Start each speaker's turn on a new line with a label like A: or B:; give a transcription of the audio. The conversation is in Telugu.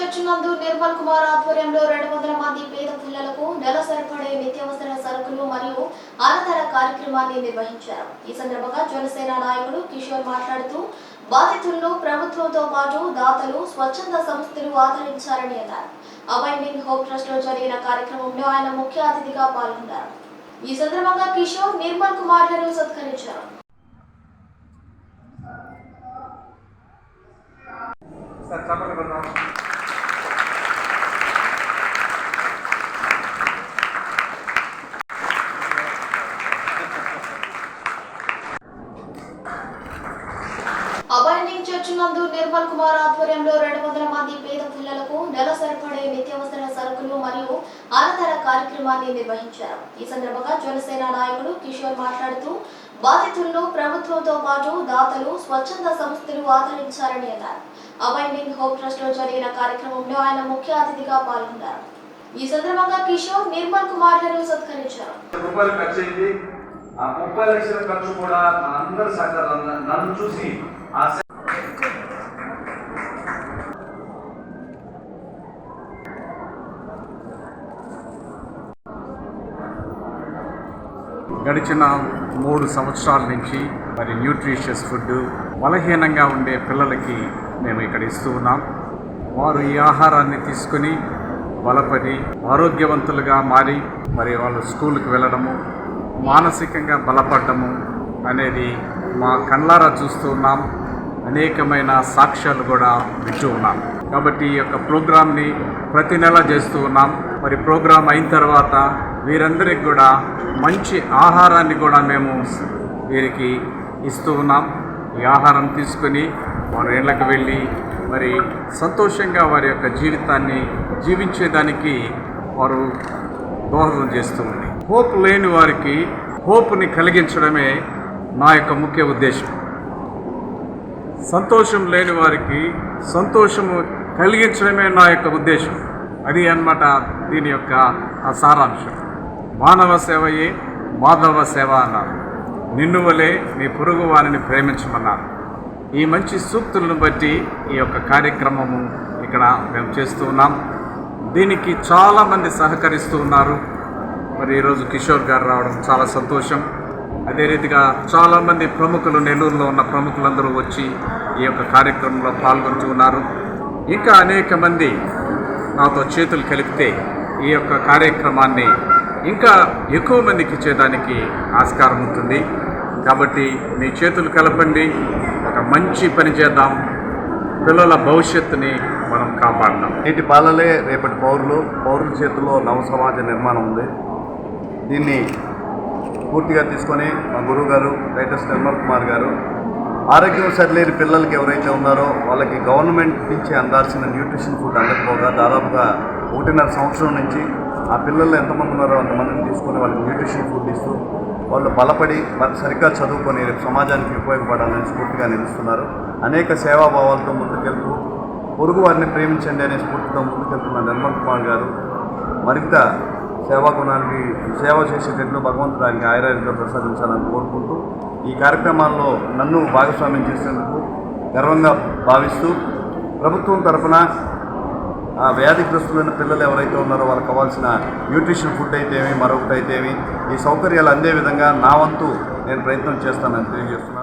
A: చర్చ్ నందు నిర్మల్ కుమార్ ఆధ్వర్యంలో 200 మంది పేద పిల్లలకు నెల సరిపడే నిత్యావసర సరుకులు మరియు అన్నదాన కార్యక్రమాన్ని నిర్వహించారు. ఈ సందర్భంగా జనసేన నాయకుడు కిషోర్ మాట్లాడుతూ బాధితులను ప్రభుత్వంతో పాటు దాతలు స్వచ్ఛంద సంస్థలు ఆదరించారని అన్నారు. అబైండింగ్ హోప్ ట్రస్ట్ లో జరిగిన కార్యక్రమంలో ఆయన ముఖ్య అతిథిగా పాల్గొన్నారు. ఈ సందర్భంగా కిషోర్ నిర్మల్ కుమార్లను సత్కరించారు. అబైండింగ్ చర్చ్ నందు నిర్మల్ కుమార్ ఆధ్వర్యంలో 200 మంది పేద పిల్లలకు నెల సరిపడే నిత్యావసర సరుకులు మరియు అన్నదాన కార్యక్రమాన్ని నిర్వహించారు. ఈ సందర్భంగా జనసేన నాయకుడు కిషోర్ మాట్లాడుతూ బాధితులను ప్రభుత్వంతో పాటు దాతలు స్వచ్ఛంద సంస్థలు ఆదరించారని అన్నారు. అబైండింగ్ హోప్ ట్రస్ట్ లో జరిగిన కార్యక్రమంలో ఆయన ముఖ్య అతిథిగా పాల్గొన్నారు. ఈ సందర్భంగా కిషోర్ నిర్మల్ కుమార్లను సత్కరించారు.
B: ఆ 30 లక్షల ఖర్చు కూడా మనందరి సహకారం నన్ను చూసి
C: గడిచిన 3 సంవత్సరాల నుంచి మరి న్యూట్రిషియస్ ఫుడ్ బలహీనంగా ఉండే పిల్లలకి మేము ఇక్కడ ఇస్తూ ఉన్నాం. వారు ఈ ఆహారాన్ని తీసుకుని బలపడి ఆరోగ్యవంతులుగా మారి మరి వాళ్ళు స్కూల్కి వెళ్ళడము, మానసికంగా బలపడము అనేది మా కళ్ళారా చూస్తూ ఉన్నాం. అనేకమైన సాక్ష్యాలు కూడా వింటూ ఉన్నాం. కాబట్టి ఈ యొక్క ప్రోగ్రామ్ని ప్రతి నెల చేస్తూ ఉన్నాం. మరి ప్రోగ్రాం అయిన తర్వాత వీరందరికి కూడా మంచి ఆహారాన్ని కూడా మేము వీరికి ఇస్తూ ఉన్నాం. ఈ ఆహారం తీసుకొని వారి ఇళ్ళకి వెళ్ళి మరి సంతోషంగా వారి యొక్క జీవితాన్ని జీవించేదానికి వారు దోహదం చేస్తూ ఉంది. హోప్ లేని వారికి హోప్ని కలిగించడమే నా యొక్క ముఖ్య ఉద్దేశం. సంతోషం లేని వారికి సంతోషము కలిగించడమే నా యొక్క ఉద్దేశం. అది అన్నమాట దీని యొక్క సారాంశం. మానవ సేవయే మాధవ సేవ అన్నారు. నిన్ను వలె నీ పొరుగు వారిని ప్రేమించమన్నారు. ఈ మంచి సూక్తులను బట్టి ఈ యొక్క కార్యక్రమము ఇక్కడ మేము చేస్తూ ఉన్నాం. దీనికి చాలామంది సహకరిస్తూ ఉన్నారు. మరి ఈరోజు కిషోర్ గారు రావడం చాలా సంతోషం. అదే రీతిగా చాలామంది ప్రముఖులు, నెల్లూరులో ఉన్న ప్రముఖులందరూ వచ్చి ఈ యొక్క కార్యక్రమంలో పాల్గొంటూ ఉన్నారు. ఇంకా అనేక మంది నాతో చేతులు కలిపితే ఈ యొక్క కార్యక్రమాన్ని ఇంకా ఎక్కువ మందికి ఇచ్చేదానికి ఆస్కారం ఉంటుంది. కాబట్టి మీ చేతులు కలపండి, ఒక మంచి పని చేద్దాం, పిల్లల భవిష్యత్తుని మనం కాపాడదాం.
B: నేటి బాలలే రేపటి పౌరుల చేతుల్లో నవ సమాజ నిర్మాణం ఉంది. దీన్ని పూర్తిగా తీసుకొని మా గురువు గారు రైటర్స్ నిర్మల్ కుమార్ గారు ఆరోగ్యం సరిలేని పిల్లలకి ఎవరైతే ఉన్నారో వాళ్ళకి గవర్నమెంట్ నుంచి అందాల్సిన న్యూట్రిషన్ ఫుడ్ అందకపోగా దాదాపుగా 1.5 సంవత్సరం నుంచి ఆ పిల్లలు ఎంతమంది ఉన్నారో అంతమందిని తీసుకొని వాళ్ళకి న్యూట్రిషన్ ఫుడ్ ఇస్తూ వాళ్ళు బలపడి మరి సరిగ్గా చదువుకొని సమాజానికి ఉపయోగపడాలని స్ఫూర్తిగా నిలుస్తున్నారు. అనేక సేవాభావాలతో ముందుకెళ్తూ పొరుగు వారిని ప్రేమించండి అనే స్ఫూర్తితో ముందుకెళ్తున్న నిర్మల్ కుమార్ గారు మరింత సేవా గుణానికి సేవ చేసేటట్లు భగవంతుడు ఆయనకి ఆయురారోగ్యం ప్రసాదించాలని కోరుకుంటూ ఈ కార్యక్రమాల్లో నన్ను భాగస్వామ్యం చేసేందుకు గర్వంగా భావిస్తూ ప్రభుత్వం తరఫున వ్యాధిగ్రస్తులైన పిల్లలు ఎవరైతే ఉన్నారో వాళ్ళకి కావాల్సిన న్యూట్రిషన్ ఫుడ్ అయితేమి మరొకటి అయితేమి ఈ సౌకర్యాలు అందే విధంగా నా వంతు నేను ప్రయత్నం చేస్తానని తెలియజేస్తున్నాను.